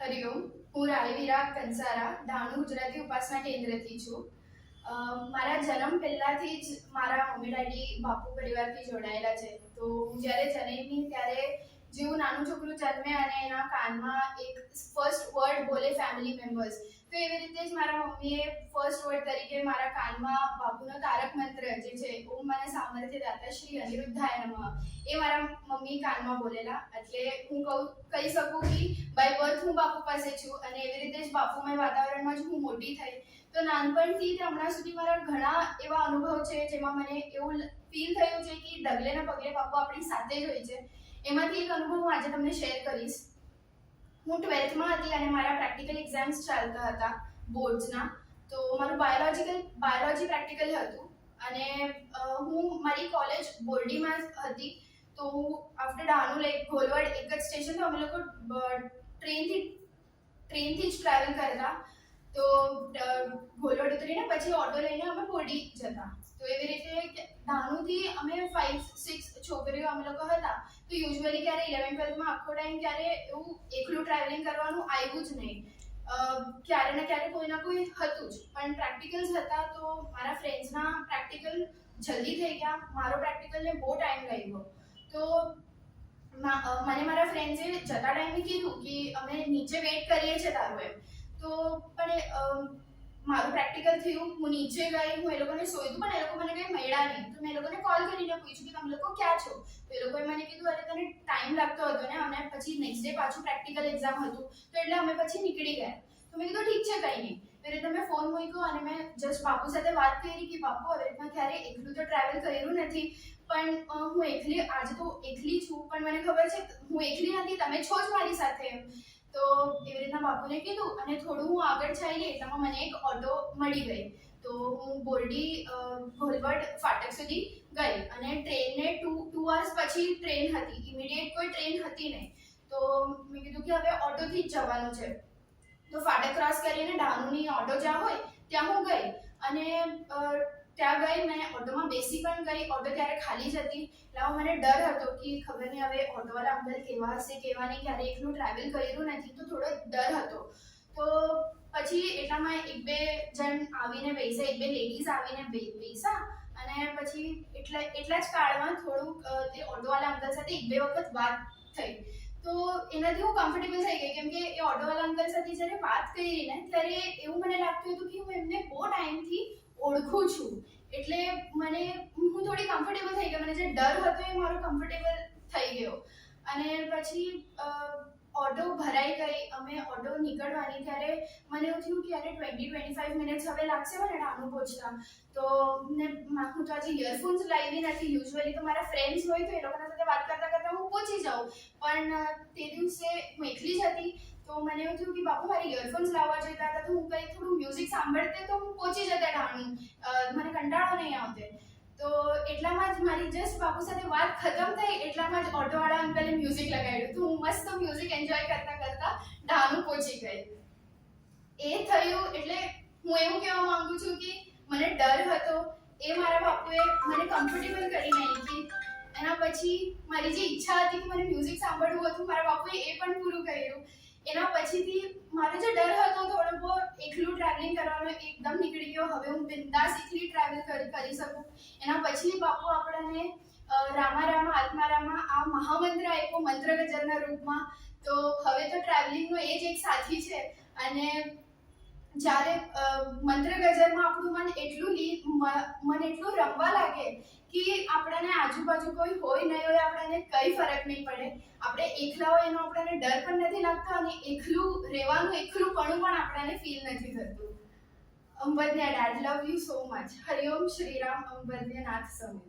હરિઓમ, હું રાયવીરા કંસારા ધાણુ ગુજરાતી ઉપાસના કેન્દ્રથી છું. મારા જન્મ પહેલાથી જ મારા મમ્મી ડેડી બાપુ પરિવારથી જોડાયેલા છે. તો હું જ્યારે જન્મી ત્યારે જેવું નાનું છોકરું જન્મે અને એના કાનમાં એક ફર્સ્ટ વર્ડ બોલે ફેમિલી મેમ્બર્સ, તો એવી રીતે જ મારા મમ્મીએ ફર્સ્ટ વર્ડ તરીકે મારા કાનમાં બાપુનો તારક મંત્ર જે છે ઓમ મને સામર્થ્ય દાતા શ્રી અનિરુદ્ધાય નમઃ એ મારા મમ્મી કાનમાં બોલેલા. એટલે હું કહી શકું કે બાય બર્થ હું બાપુ પાસે છું અને એવી રીતે જ બાપુમય વાતાવરણમાં જ હું મોટી થઈ. તો નાનપણથી તે હમણાં સુધી મારા ઘણા એવા અનુભવ છે જેમાં મને એવું ફીલ થયું છે કે ડગલે ને પગલે બાપુ આપણી સાથે જ હોય છે. એમાંથી એક અનુભવ હું આજે તમને શેર કરીશ. હું 12th હતી અને મારા પ્રેક્ટિકલ એક્ઝામ્સ ચાલતા હતા બોર્ડ્સના. તો મારું બાયોલોજી પ્રેક્ટિકલ હતું અને હું મારી કોલેજ બોરડીમાં હતી. તો આફ્ટર ડાનુ લાઈક ઘોલવડ એક જ સ્ટેશન, તો અમે લોકો ટ્રેનથી જ ટ્રાવેલ કરતા. તો ઘોલવડ ઉતરીને પછી ઓટો લઈને અમે બોરડી જતા. તો એવી રીતે ધાનુથી અમે 5-6 છોકરીઓ અમે લોકો હતા. તો યુઝ્યુઅલી ક્યારે 11th-12thમાં આખો ટાઈમ ક્યારે એવું એકલું ટ્રાવેલિંગ કરવાનું આવ્યું જ નહીં. ક્યારે ને ક્યારે કોઈ ના કોઈ હતું જ. પણ પ્રેક્ટિકલ્સ હતા તો મારા ફ્રેન્ડ્સના પ્રેક્ટિકલ જલ્દી થઈ ગયા, મારો પ્રેક્ટિકલને બહુ ટાઈમ લાગ્યો. તો મને મારા ફ્રેન્ડ્સે જતા ટાઈમે કીધું કે અમે નીચે વેઇટ કરીએ છીએ તારું એમ. તો પણ મારું પ્રેક્ટિકલ થયું, હું નીચે ગઈ, હું એ લોકોને શોધ્યું પણ એ લોકો મને કંઈ મળ્યા નહીં. તો મેં એ લોકોને કોલ કરીને પૂછ્યું કે તમે લોકો ક્યાં છો? તો એ લોકોએ મને કીધું અરે તને ટાઈમ લાગતો હતો ને અને પછી નેક્સ્ટ ડે પાછું પ્રેક્ટિકલ એક્ઝામ હતું તો એટલે અમે પછી નીકળી ગયા. તો મેં કીધું ઠીક છે કંઈ નહીં. એ રીતે મેં ફોન મૂક્યો અને મેં જસ્ટ બાપુ સાથે વાત કરી કે બાપુ આવી રીતના ક્યારે એકલું તો ટ્રાવેલ કર્યું નથી, પણ હું એકલી આજે તો એકલી છું, પણ મને ખબર છે હું એકલી નથી, તમે છો જ મારી સાથે એમ. તો એવી રીતના બાપુને કીધું અને થોડું હું આગળ ચાલી એટલામાં મને એક ઓટો મળી ગઈ. તો હું બોરડી ઘોલવડ ફાટક સુધી ગઈ અને ટ્રેનને 2 hours પછી ટ્રેન હતી, ઇમિડિયેટ કોઈ ટ્રેન હતી નહીં. તો મેં કીધું કે હવે ઓટોથી જ જવાનું છે. તો ફાટક ક્રોસ કરીને ડાનુની ઓટો જ્યાં હોય ત્યાં હું ગઈ અને ત્યાં ગઈ મેં ઓટોમાં બેસી પણ ગઈ. ઓટો ત્યારે ખાલી જ હતી એટલે મને ડર હતો કે ખબર નહીં હવે ઓટોવાળા અંકલ કેવા હશે કેવા નહીં, ક્યારે એકલું ટ્રાવેલ કર્યું નથી તો થોડો ડર હતો. તો પછી એટલામાં 1-2 જણ આવીને બેસા, 1-2 લેડીઝ આવીને બેસા અને પછી એટલા જ કાળમાં થોડુંક તે ઓટોવાળા અંકલ સાથે 1-2 વખત વાત થઈ. તો એનાથી હું કમ્ફર્ટેબલ થઈ ગઈ કેમ કે એ ઓટોવાળા અંકલ સાથે જ્યારે વાત કરી ને ત્યારે એવું મને લાગતું હતું કે હું એમને બહુ ટાઈમથી ઓળખું છું. એટલે હું થોડી કમ્ફર્ટેબલ થઈ ગઈ. મને જે ડર હતો એ મારો કમ્ફર્ટેબલ થઈ ગયો. અને પછી ઓટો ભરાઈ ગઈ, અમે ઓટો નીકળવાની ત્યારે મને એવું થયું કે અરે 20-25 મિનિટ્સ હવે લાગશે મને ડાનુ પહોંચતા. તો હું તો આજે ઇયરફોન્સ લાવી નથી. યુઝ્યુઅલી તો મારા ફ્રેન્ડ્સ હોય તો એ લોકોના સાથે વાત કરતાં કરતાં હું પહોંચી જાઉં, પણ તે દિવસે હું એકલી જ હતી. તો મને એવું થયું કે બાપુ મારે ઇયરફોન્સ લાવવા જોઈતા હતા તો હું કંઈ થોડું મ્યુઝિક સાંભળતે તો હું પહોંચી જતા ડાનુ, મને કંટાળો નહીં આવતે. તો એટલામાં જ મારી જસ્ટ બાપુ સાથે વાત ખતમ થઈ એટલામાં જ ઓટોવાળા અંકલે મ્યુઝિક લગાવ્યું. તો હું મસ્ત મ્યુઝિક એન્જોય કરતાં કરતાં ડાનુ પહોંચી ગઈ. એ થયું એટલે હું એવું કહેવા માંગુ છું કે મને ડર હતો એ મારા બાપુએ મને કમ્ફર્ટેબલ કરી નાખી. એના પછી મારી જે ઈચ્છા હતી કે મને મ્યુઝિક સાંભળવું હતું મારા બાપુએ એ પણ પૂરું કર્યું. એના પછીથી મારો જે ડર હતો થોડો બહુ એકલું ટ્રાવેલિંગ કરવાનો એકદમ નીકળી ગયો. હવે હું બિંદાસ એકલી ટ્રાવેલ કરી શકું. એના પછી બાપુ આપણને રામા રામા આત્મા રામા આ મહામંત્ર આપ્યો મંત્ર ગજરના રૂપમાં. તો હવે તો ટ્રાવેલિંગનો એ જ એક સાથી છે. અને જ્યારે મંત્ર ગજરમાં આપણું મન એટલું રમવા લાગે કે આપણને આજુબાજુ કોઈ હોય નહીં હોય આપણને કંઈ ફરક નહીં પડે. આપણે એકલા હોય એનો આપણને ડર પણ નથી લાગતો અને એકલું રહેવાનું એકલુંપણું પણ આપણને ફીલ નથી થતું. Ambadhya dad love you so much. Hariom Shriram Ambadhyanath Samit.